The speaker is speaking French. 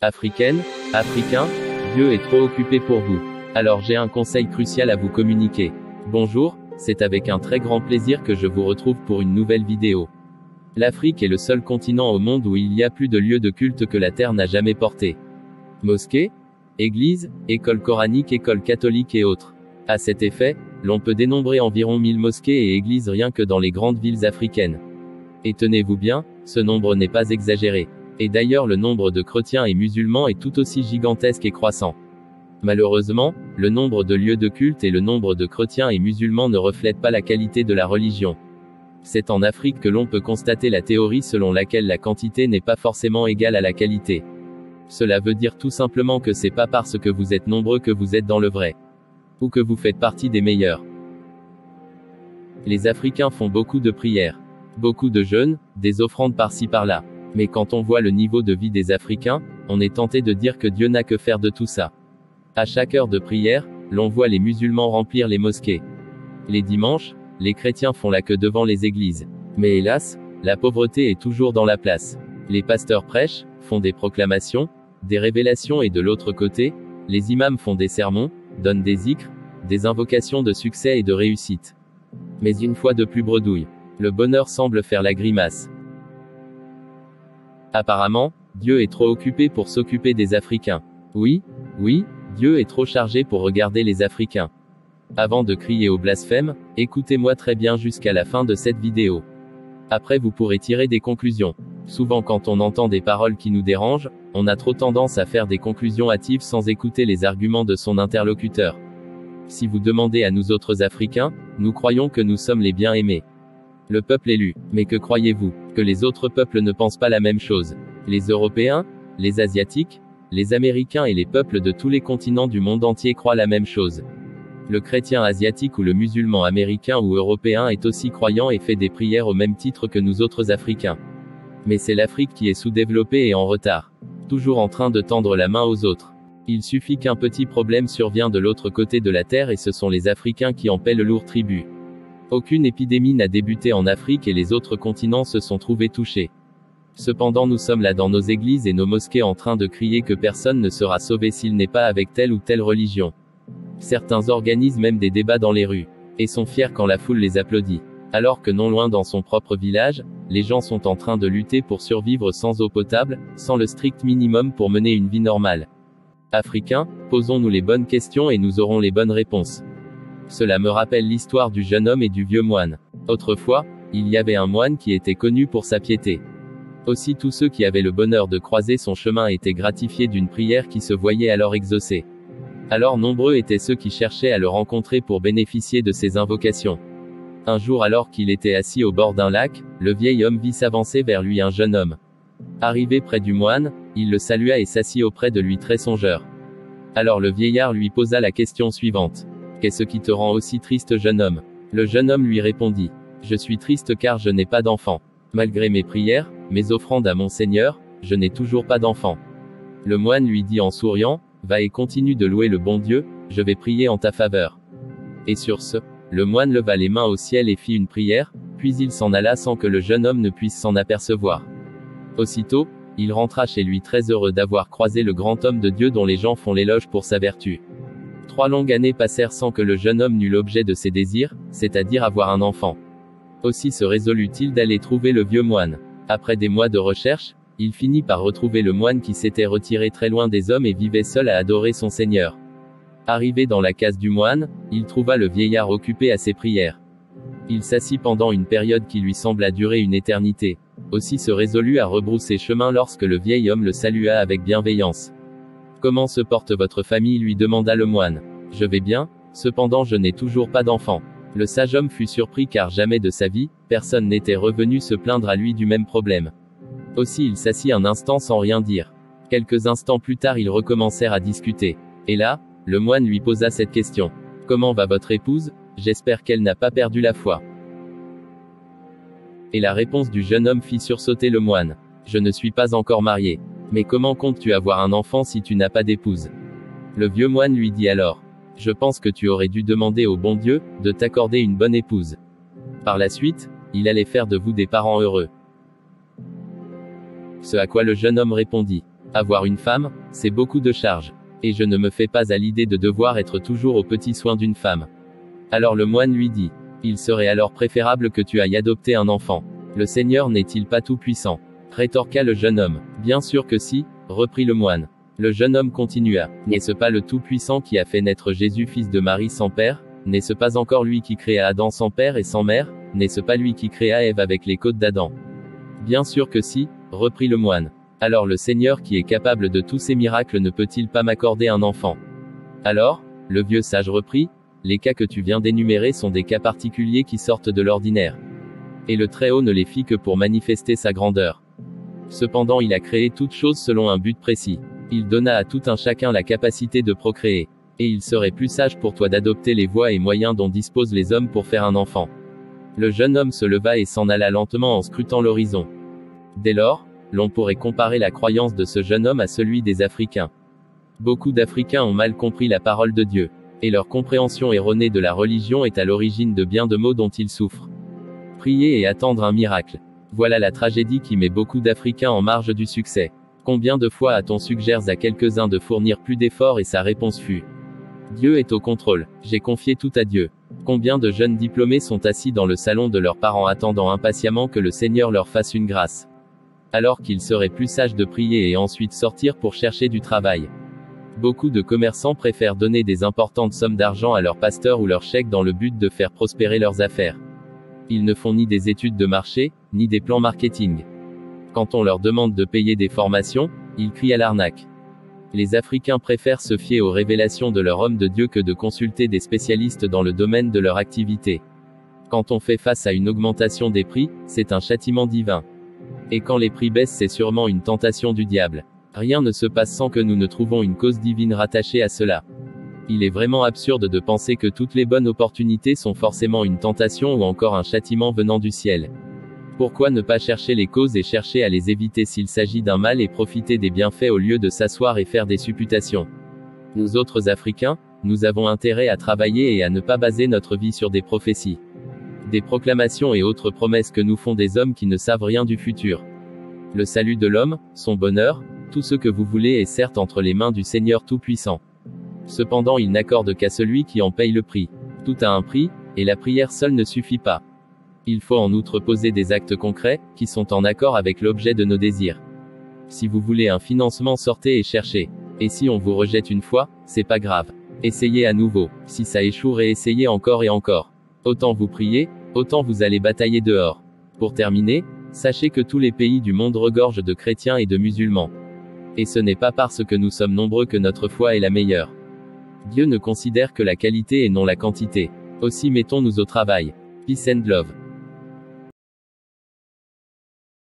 Africaine, Africain, Dieu est trop occupé pour vous. Alors j'ai un conseil crucial à vous communiquer. Bonjour, c'est avec un très grand plaisir que je vous retrouve pour une nouvelle vidéo. L'Afrique est le seul continent au monde où il y a plus de lieux de culte que la terre n'a jamais porté. Mosquées, églises, écoles coraniques, écoles catholiques et autres. À cet effet, l'on peut dénombrer environ 1000 mosquées et églises rien que dans les grandes villes africaines. Et tenez-vous bien, ce nombre n'est pas exagéré. Et d'ailleurs le nombre de chrétiens et musulmans est tout aussi gigantesque et croissant. Malheureusement, le nombre de lieux de culte et le nombre de chrétiens et musulmans ne reflètent pas la qualité de la religion. C'est en Afrique que l'on peut constater la théorie selon laquelle la quantité n'est pas forcément égale à la qualité. Cela veut dire tout simplement que c'est pas parce que vous êtes nombreux que vous êtes dans le vrai. Ou que vous faites partie des meilleurs. Les Africains font beaucoup de prières. Beaucoup de jeûnes, des offrandes par-ci par-là. Mais quand on voit le niveau de vie des Africains, on est tenté de dire que Dieu n'a que faire de tout ça. À chaque heure de prière, l'on voit les musulmans remplir les mosquées. Les dimanches, les chrétiens font la queue devant les églises. Mais hélas, la pauvreté est toujours dans la place. Les pasteurs prêchent, font des proclamations, des révélations et de l'autre côté, les imams font des sermons, donnent des zikrs, des invocations de succès et de réussite. Mais une fois de plus bredouille. Le bonheur semble faire la grimace. Apparemment, Dieu est trop occupé pour s'occuper des Africains. Oui, Dieu est trop chargé pour regarder les Africains. Avant de crier au blasphème, écoutez-moi très bien jusqu'à la fin de cette vidéo. Après vous pourrez tirer des conclusions. Souvent quand on entend des paroles qui nous dérangent, on a trop tendance à faire des conclusions hâtives sans écouter les arguments de son interlocuteur. Si vous demandez à nous autres Africains, nous croyons que nous sommes les bien-aimés. Le peuple élu. Mais que croyez-vous? Que les autres peuples ne pensent pas la même chose? Les Européens, les Asiatiques, les Américains et les peuples de tous les continents du monde entier croient la même chose. Le chrétien asiatique ou le musulman américain ou européen est aussi croyant et fait des prières au même titre que nous autres Africains. Mais c'est l'Afrique qui est sous-développée et en retard. Toujours en train de tendre la main aux autres. Il suffit qu'un petit problème survient de l'autre côté de la terre et ce sont les Africains qui en paient le lourd tribut. Aucune épidémie n'a débuté en Afrique et les autres continents se sont trouvés touchés. Cependant nous sommes là dans nos églises et nos mosquées en train de crier que personne ne sera sauvé s'il n'est pas avec telle ou telle religion. Certains organisent même des débats dans les rues, et sont fiers quand la foule les applaudit. Alors que non loin dans son propre village, les gens sont en train de lutter pour survivre sans eau potable, sans le strict minimum pour mener une vie normale. Africains, posons-nous les bonnes questions et nous aurons les bonnes réponses. Cela me rappelle l'histoire du jeune homme et du vieux moine. Autrefois, il y avait un moine qui était connu pour sa piété. Aussi tous ceux qui avaient le bonheur de croiser son chemin étaient gratifiés d'une prière qui se voyait alors exaucée. Alors nombreux étaient ceux qui cherchaient à le rencontrer pour bénéficier de ses invocations. Un jour alors qu'il était assis au bord d'un lac, le vieil homme vit s'avancer vers lui un jeune homme. Arrivé près du moine, il le salua et s'assit auprès de lui très songeur. Alors le vieillard lui posa la question suivante. Qu'est-ce qui te rend aussi triste, jeune homme? Le jeune homme lui répondit. Je suis triste car je n'ai pas d'enfant. Malgré mes prières, mes offrandes à mon Seigneur, je n'ai toujours pas d'enfant. Le moine lui dit en souriant, va et continue de louer le bon Dieu, je vais prier en ta faveur. Et sur ce, le moine leva les mains au ciel et fit une prière, puis il s'en alla sans que le jeune homme ne puisse s'en apercevoir. Aussitôt, il rentra chez lui très heureux d'avoir croisé le grand homme de Dieu dont les gens font l'éloge pour sa vertu. 3 longues années passèrent sans que le jeune homme n'eût l'objet de ses désirs, c'est-à-dire avoir un enfant. Aussi se résolut-il d'aller trouver le vieux moine. Après des mois de recherche, il finit par retrouver le moine qui s'était retiré très loin des hommes et vivait seul à adorer son Seigneur. Arrivé dans la case du moine, il trouva le vieillard occupé à ses prières. Il s'assit pendant une période qui lui sembla durer une éternité. Aussi se résolut à rebrousser chemin lorsque le vieil homme le salua avec bienveillance. Comment se porte votre famille, lui demanda le moine. Je vais bien, cependant je n'ai toujours pas d'enfant. Le sage homme fut surpris car jamais de sa vie, personne n'était revenu se plaindre à lui du même problème. Aussi il s'assit un instant sans rien dire. Quelques instants plus tard ils recommencèrent à discuter. Et là, le moine lui posa cette question. Comment va votre épouse? J'espère qu'elle n'a pas perdu la foi. Et la réponse du jeune homme fit sursauter le moine. Je ne suis pas encore marié. Mais comment comptes-tu avoir un enfant si tu n'as pas d'épouse? Le vieux moine lui dit alors. Je pense que tu aurais dû demander au bon Dieu, de t'accorder une bonne épouse. Par la suite, il allait faire de vous des parents heureux. Ce à quoi le jeune homme répondit. Avoir une femme, c'est beaucoup de charges. Et je ne me fais pas à l'idée de devoir être toujours aux petits soins d'une femme. Alors le moine lui dit, il serait alors préférable que tu ailles adopter un enfant. Le Seigneur n'est-il pas tout-puissant? Rétorqua le jeune homme. Bien sûr que si, reprit le moine. Le jeune homme continua. N'est-ce pas le Tout-Puissant qui a fait naître Jésus fils de Marie sans père? N'est-ce pas encore lui qui créa Adam sans père et sans mère? N'est-ce pas lui qui créa Ève avec les côtes d'Adam? Bien sûr que si, reprit le moine. Alors le Seigneur qui est capable de tous ces miracles ne peut-il pas m'accorder un enfant? Alors, le vieux sage reprit, les cas que tu viens d'énumérer sont des cas particuliers qui sortent de l'ordinaire. Et le Très-Haut ne les fit que pour manifester sa grandeur. Cependant il a créé toutes choses selon un but précis. Il donna à tout un chacun la capacité de procréer. Et il serait plus sage pour toi d'adopter les voies et moyens dont disposent les hommes pour faire un enfant. Le jeune homme se leva et s'en alla lentement en scrutant l'horizon. Dès lors, l'on pourrait comparer la croyance de ce jeune homme à celui des Africains. Beaucoup d'Africains ont mal compris la parole de Dieu. Et leur compréhension erronée de la religion est à l'origine de bien de maux dont ils souffrent. Prier et attendre un miracle. Voilà la tragédie qui met beaucoup d'Africains en marge du succès. Combien de fois a-t-on suggéré à quelques-uns de fournir plus d'efforts et sa réponse fut « Dieu est au contrôle, j'ai confié tout à Dieu ». Combien de jeunes diplômés sont assis dans le salon de leurs parents attendant impatiemment que le Seigneur leur fasse une grâce, alors qu'il serait plus sage de prier et ensuite sortir pour chercher du travail. Beaucoup de commerçants préfèrent donner des importantes sommes d'argent à leur pasteur ou leur chèque dans le but de faire prospérer leurs affaires. Ils ne font ni des études de marché, ni des plans marketing. Quand on leur demande de payer des formations, ils crient à l'arnaque. Les Africains préfèrent se fier aux révélations de leur homme de Dieu que de consulter des spécialistes dans le domaine de leur activité. Quand on fait face à une augmentation des prix, c'est un châtiment divin. Et quand les prix baissent, c'est sûrement une tentation du diable. Rien ne se passe sans que nous ne trouvons une cause divine rattachée à cela. Il est vraiment absurde de penser que toutes les bonnes opportunités sont forcément une tentation ou encore un châtiment venant du ciel. Pourquoi ne pas chercher les causes et chercher à les éviter s'il s'agit d'un mal et profiter des bienfaits au lieu de s'asseoir et faire des supputations? Nous autres Africains, nous avons intérêt à travailler et à ne pas baser notre vie sur des prophéties, des proclamations et autres promesses que nous font des hommes qui ne savent rien du futur. Le salut de l'homme, son bonheur, tout ce que vous voulez est certes entre les mains du Seigneur Tout-Puissant. Cependant il n'accorde qu'à celui qui en paye le prix. Tout a un prix, et la prière seule ne suffit pas. Il faut en outre poser des actes concrets, qui sont en accord avec l'objet de nos désirs. Si vous voulez un financement, sortez et cherchez. Et si on vous rejette une fois, c'est pas grave. Essayez à nouveau. Si ça échoue, réessayez encore et encore. Autant vous priez, autant vous allez batailler dehors. Pour terminer, sachez que tous les pays du monde regorgent de chrétiens et de musulmans. Et ce n'est pas parce que nous sommes nombreux que notre foi est la meilleure. Dieu ne considère que la qualité et non la quantité. Aussi mettons-nous au travail. Peace and love.